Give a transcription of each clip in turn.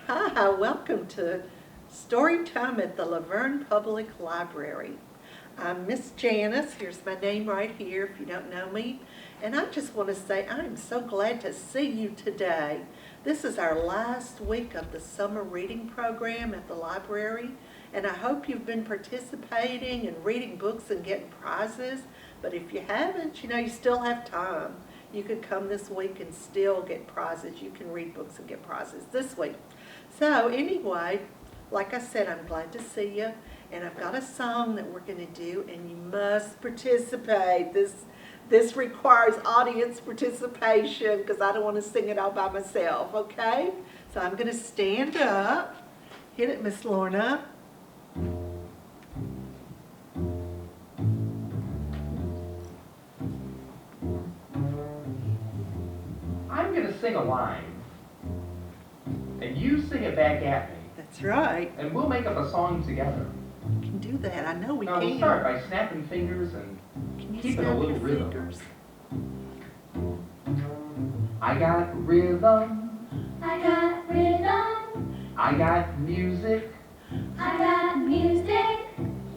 Hi, welcome to Story Time at the Laverne Public Library. I'm Miss Janice. Here's my name right here if you don't know me. And I just want to say I'm so glad to see you today. This is our last week of the summer reading program at the library. And I hope you've been participating and reading books and getting prizes. But if you haven't, you still have time. You could come this week and still get prizes. You can read books and get prizes this week. So anyway, like I said, I'm glad to see you. And I've got a song that we're going to do, and you must participate. This requires audience participation because I don't want to sing it all by myself, okay? So I'm going to stand up. Hit it, Miss Lorna. I'm going to sing a line, and you sing it back at me. That's right. And we'll make up a song together. We can do that. I know we Now, can. we'll start by snapping fingers and keeping a little rhythm. Fingers? I got rhythm. I got rhythm. I got music I got music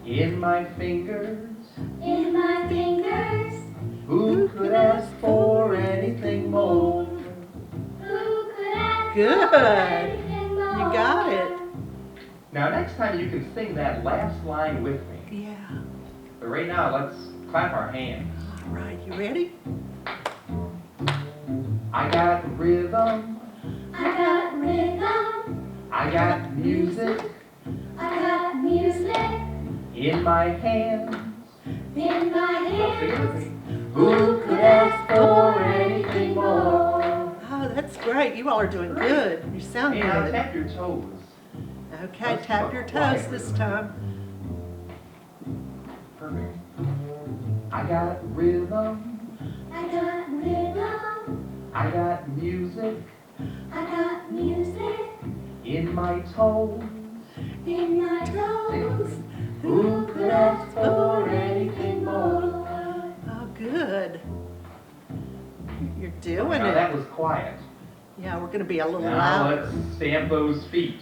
in my fingers. in my fingers. Who could ask for anything more? Who could ask Good. for anything more? You got it. Now, next time you can sing that last line with me. Yeah. But right now, let's clap our hands. All right. You ready? I got rhythm. I got rhythm. I got music I got music in my hands. in my Now, sing it with hands. me. Who could ask for anything more? Oh, that's great. You all are doing good. You sound And now good. tap your toes. Okay, Let's tap keep your a toes quiet this rhythm. time. Perfect. I got rhythm. I got rhythm. I got music I got music in my toes. in my Sing it with toes. me. Who could ask for anything more? Oh, good. You're doing Now it. that was quiet. Yeah, we're going to be a little Now louder. let's stamp those feet.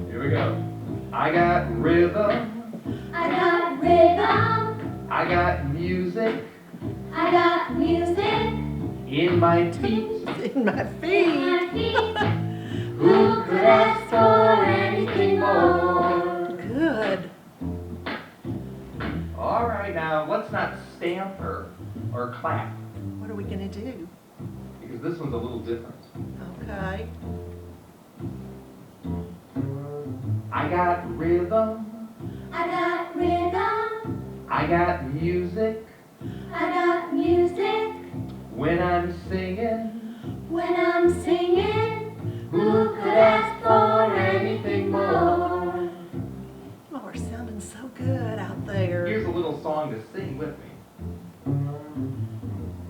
Here we go. I got rhythm. I got rhythm. I got music I got music in my feet. In my in feet. my feet. Who could ask for anything more? Good. All right, now let's not stamp or clap What are we going to do? because this one's a little different. Okay. I got rhythm. I got rhythm. I got music I got music when I'm singing. when I'm singing. Who could ask for anything more? Oh, we're sounding so good out there. Here's a little song to sing with me.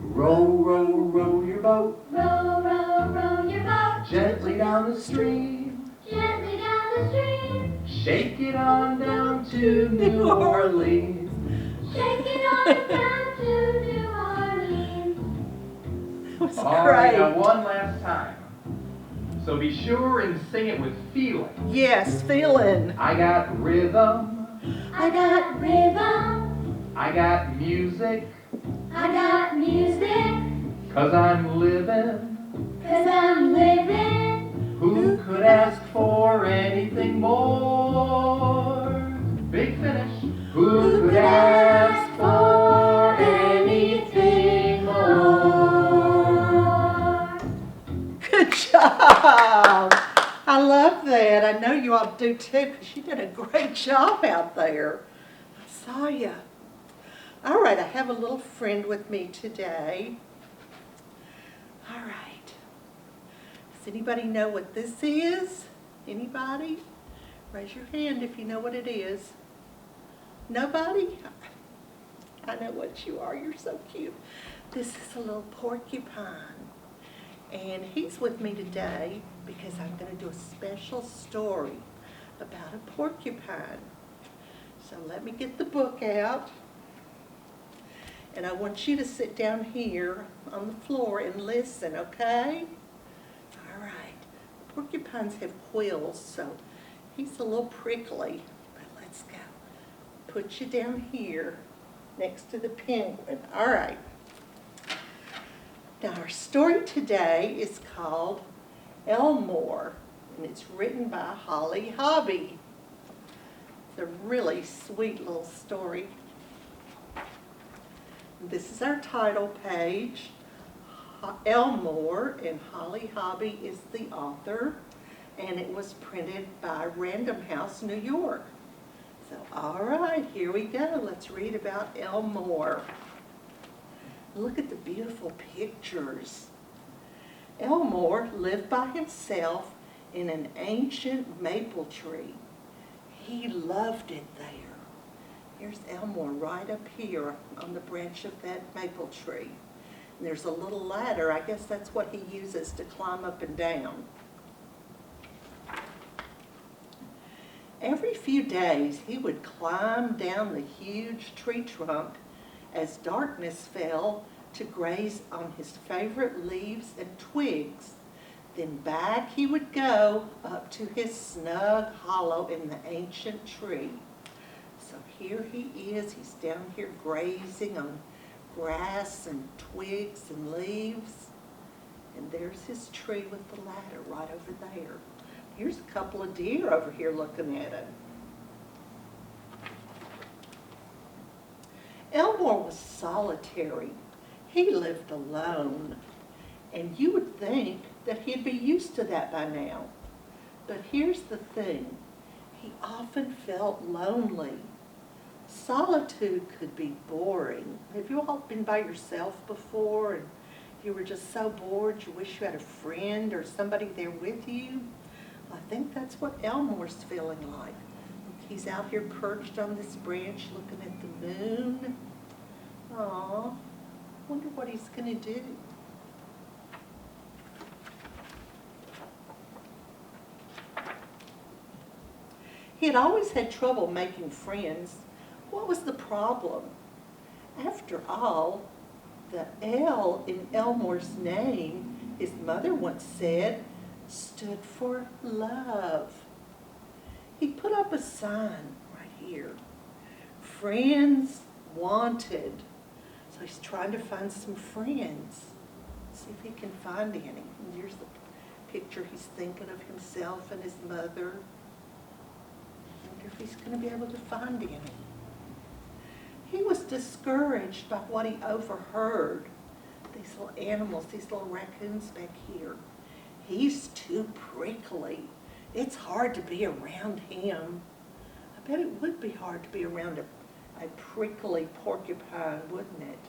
Row, row, row your boat Row, row, row your boat gently down the stream. gently down the stream. Shake it on down to New Orleans. Shake it on down to New Orleans. That was All right, now great. one last time. So be sure and sing it with feeling. Yes, feeling. I got rhythm. I got rhythm. I got music. I got music. 'Cause I'm living. 'Cause I'm living. Who could ask for anything more? Big finish. Who could ask for anything more? Good job. I love that. I know you all do too because you did a great job out there. I saw you. All right, I have a little friend with me today. All right. Does anybody know what this is? Anybody? Raise your hand if you know what it is. Nobody? I know what you are. You're so cute. This is a little porcupine. And he's with me today because I'm going to do a special story about a porcupine. So let me get the book out. And I want you to sit down here on the floor and listen, okay? All right. Porcupines have quills, so he's a little prickly. But let's go. Put you down here next to the penguin. All right. Now our story today is called Elmore, and it's written by Holly Hobby. It's a really sweet little story. This is our title page. Elmore, and Holly Hobby is the author, and it was printed by Random House, New York. So, all right, here we go. Let's read about Elmore. Look at the beautiful pictures. Elmore lived by himself in an ancient maple tree. He loved it there. Here's Elmore right up here on the branch of that maple tree. And there's a little ladder. I guess that's what he uses to climb up and down. Every few days he would climb down the huge tree trunk as darkness fell to graze on his favorite leaves and twigs. Then back he would go up to his snug hollow in the ancient tree. So here he is. He's down here grazing on grass and twigs and leaves. And there's his tree with the ladder right over there. Here's a couple of deer over here looking at him. Elmore was solitary. He lived alone. And you would think that he'd be used to that by now. But here's the thing. He often felt lonely. Solitude could be boring. Have you all been by yourself before and you were just so bored you wish you had a friend or somebody there with you? I think that's what Elmore's feeling like. He's out here perched on this branch looking at the moon. Aw, wonder what he's gonna do. He had always had trouble making friends. What was the problem? After all, the L in Elmore's name, his mother once said, stood for love. He put up a sign right here. Friends wanted. So he's trying to find some friends. See if he can find any. And here's the picture he's thinking of himself and his mother. I wonder if he's going to be able to find any. He was discouraged by what he overheard. These little animals, these little raccoons back here. He's too prickly. It's hard to be around him. I bet it would be hard to be around a prickly porcupine, wouldn't it?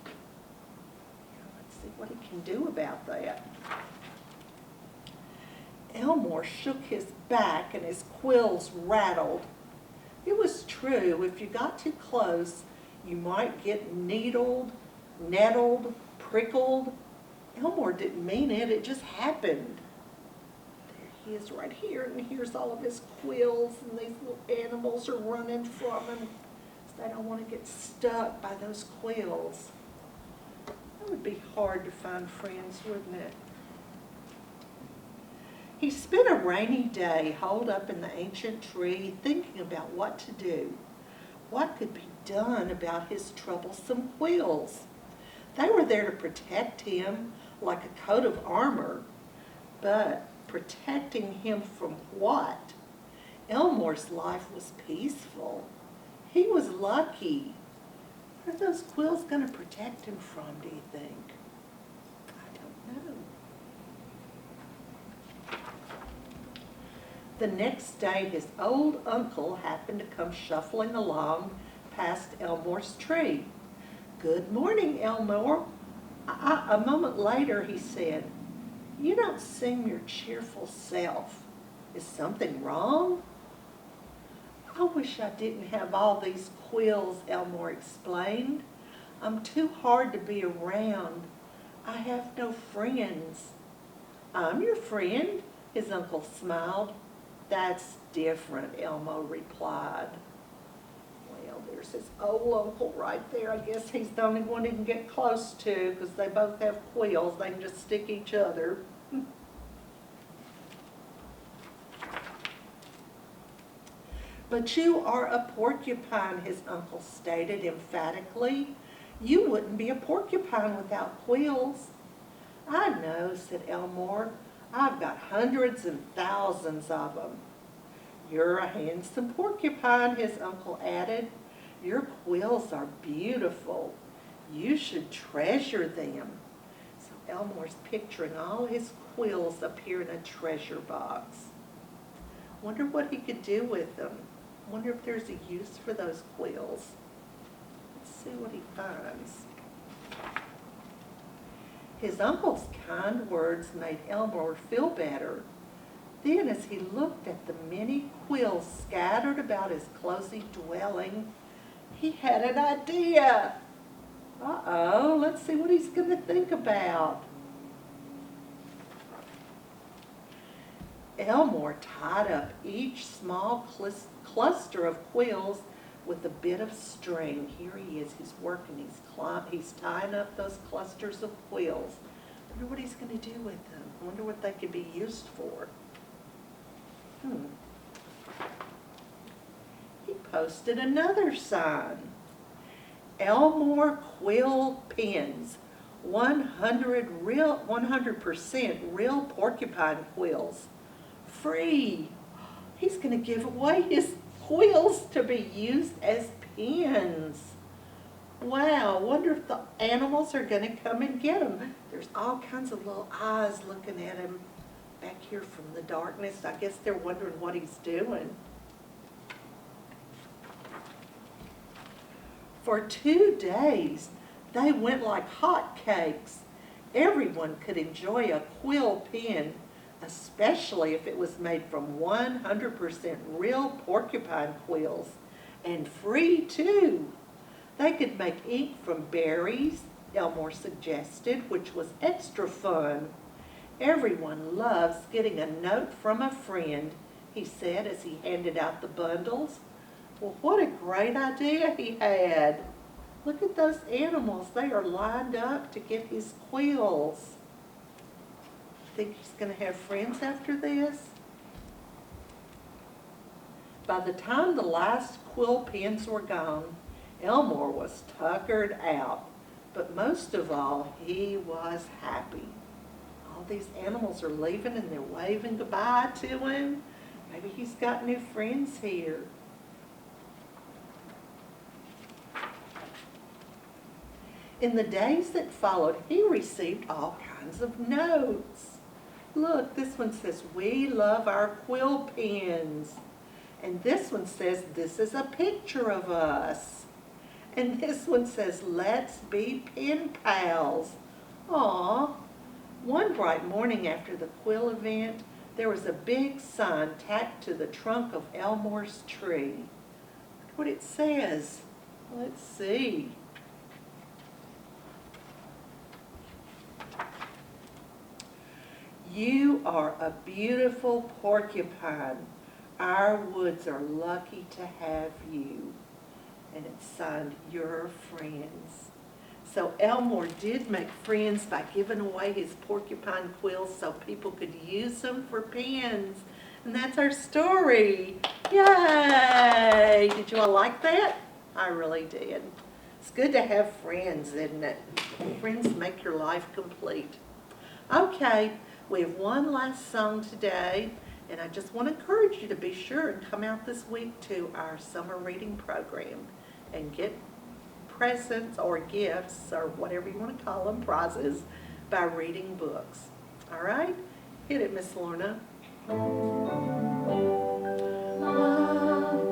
Let's see what he can do about that. Elmore shook his back and his quills rattled. It was true, if you got too close, you might get needled, nettled, prickled. Elmore didn't mean it, it just happened. He is right here, and here's all of his quills, and these little animals are running from him. So they don't want to get stuck by those quills. That would be hard to find friends, wouldn't it? He spent a rainy day holed up in the ancient tree thinking about what to do. What could be done about his troublesome quills? They were there to protect him like a coat of armor, but protecting him from what? Elmore's life was peaceful. He was lucky. What are those quills going to protect him from, do you think? I don't know. The next day, his old uncle happened to come shuffling along past Elmore's tree. "Good morning, Elmore." A moment later, he said, "You don't seem your cheerful self. Is something wrong?" "I wish I didn't have all these quills," Elmore explained. "I'm too hard to be around. I have no friends." "I'm your friend," his uncle smiled. "That's different," Elmo replied. Well, there's his old uncle right there. I guess he's the only one he can get close to because they both have quills. They can just stick each other. But you are a porcupine, his uncle stated emphatically. You wouldn't be a porcupine without quills. I know, said Elmore. I've got hundreds and thousands of them. You're a handsome porcupine, his uncle added. Your quills are beautiful. You should treasure them. So Elmore's picturing all his quills up here in a treasure box. Wonder what he could do with them. Wonder if there's a use for those quills. Let's see what he finds. His uncle's kind words made Elmore feel better. Then, as he looked at the many quills scattered about his cozy dwelling, he had an idea. Uh-oh, let's see what he's going to think about. Elmore tied up each small cluster of quills with a bit of string. Here he is, he's working, he's tying up those clusters of quills. I wonder what he's going to do with them. I wonder what they could be used for. He posted another sign. Elmore Quill Pins, 100% real porcupine quills. Free. He's going to give away his quills to be used as pins. Wow, wonder if the animals are going to come and get them. There's all kinds of little eyes looking at him back here from the darkness. I guess they're wondering what he's doing. For 2 days, they went like hot cakes. Everyone could enjoy a quill pin, especially if it was made from 100% real porcupine quills, and free too. They could make ink from berries, Elmore suggested, which was extra fun. Everyone loves getting a note from a friend, he said as he handed out the bundles. Well, what a great idea he had. Look at those animals. They are lined up to get his quills. Think he's going to have friends after this? By the time the last quill pins were gone, Elmore was tuckered out. But most of all, he was happy. All these animals are leaving and they're waving goodbye to him. Maybe he's got new friends here. In the days that followed, he received all kinds of notes. Look, this one says, "We love our quill pens." And this one says, "This is a picture of us." And this one says, "Let's be pen pals." Aw. One bright morning after the quill event, there was a big sign tacked to the trunk of Elmore's tree. Look what it says. Let's see. You are a beautiful porcupine. Our woods are lucky to have you. And it's signed, Your Friends. So Elmore did make friends by giving away his porcupine quills so people could use them for pens. And that's our story. Yay! Did you all like that? I really did. It's good to have friends, isn't it? Friends make your life complete. Okay. We have one last song today, and I just want to encourage you to be sure and come out this week to our summer reading program and get presents or gifts or whatever you want to call them, prizes, by reading books. All right? Hit it, Miss Lorna. Love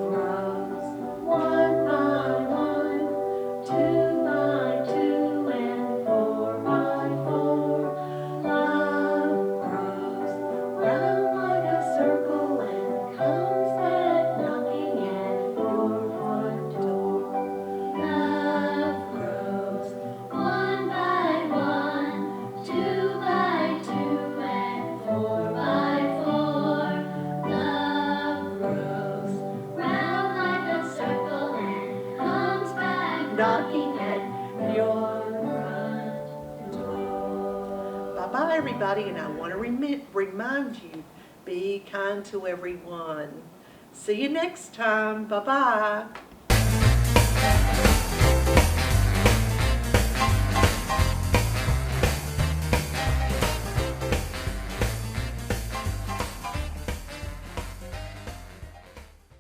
grows one by one, two by two, and four by four. Love grows round like a circle and comes back knocking at your front door. Love grows one by one, two by two, and four by four. Love grows round like a circle and comes back knocking at your front door. Bye-bye, everybody, and I want to remind you, be kind to everyone. See you next time. Bye-bye.